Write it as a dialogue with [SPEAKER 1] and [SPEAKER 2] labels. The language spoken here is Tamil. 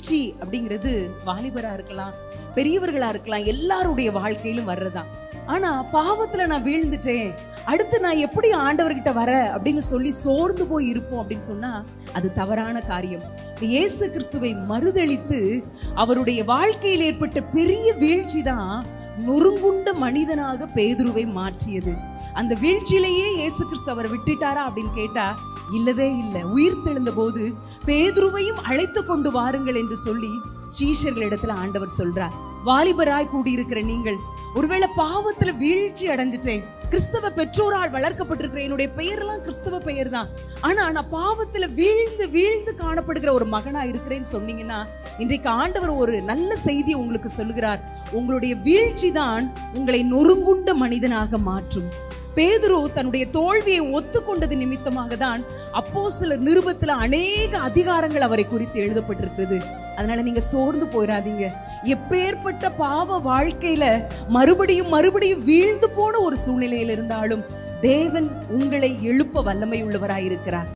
[SPEAKER 1] வீழ்ச்சி அப்படிங்கிறது வாலிபரா இருக்கலாம், பெரியவர்களா இருக்கலாம், எல்லாருடைய வாழ்க்கையிலும் வர்றதுதான். ஆனா பாவத்துல நான் வீழ்ந்துட்டேன், அடுத்து நான் எப்படி ஆண்டவர்கிட்ட வர அப்படின்னு சொல்லி சோர்ந்து போய் இருப்போம் அப்படின்னு சொன்னா அது தவறான காரியம். இயேசு கிறிஸ்துவை மறுதலித்து அவருடைய வாழ்க்கையில் ஏற்பட்ட பெரிய வீழ்ச்சி தான் நொறுங்குண்ட மனிதனாக பேதுருவை மாற்றியது. அந்த வீழ்ச்சியிலேயே இயேசு கிறிஸ்து அவரை விட்டுட்டாரா அப்படின்னு கேட்டா இல்லவே இல்லை. உயிர் தெழுந்த போது பேதுருவையும் அழைத்து கொண்டு வாருங்கள் என்று சொல்லி சீஷர்களிடத்துல ஆண்டவர் சொல்றார், வாலிபராய் கூடியிருக்கிற நீங்கள் ஒருவேளை பாவத்துல வீழ்ச்சி அடைஞ்சிட்டேன், கிறிஸ்தவ பெற்றோரால் வளர்க்கப்பட்டிருக்கிற என்னுடைய பெயர்லாம் கிறிஸ்தவ பெயர் தான், ஆனா நான் பாவத்துல வீழ்ந்து வீழ்ந்து காணப்படுகிற ஒரு மகனா இருக்கிறேன்னு சொன்னீங்கன்னா இன்றைக்கு ஆண்டவர் ஒரு நல்ல செய்தியை உங்களுக்கு சொல்லுகிறார். உங்களுடைய வீழ்ச்சி தான் உங்களை நொறுங்குண்ட மனிதனாக மாற்றும். பேதுரு தன்னுடைய தோல்வியை ஒத்துக்கொண்டது நிமித்தமாக தான் அப்போஸ்தலர் நிருபத்துல அநேக அதிகாரங்கள் அவரை குறித்து எழுதப்பட்டிருக்கிறது. அதனால நீங்க சோர்ந்து போயிடாதீங்க. எப்பேற்பட்ட பாவ வாழ்க்கையில மறுபடியும் மறுபடியும் வீழ்ந்து போன ஒரு சூழ்நிலையில் இருந்தாலும் தேவன் உங்களை எழுப்ப வல்லமை உள்ளவராயிருக்கிறார்.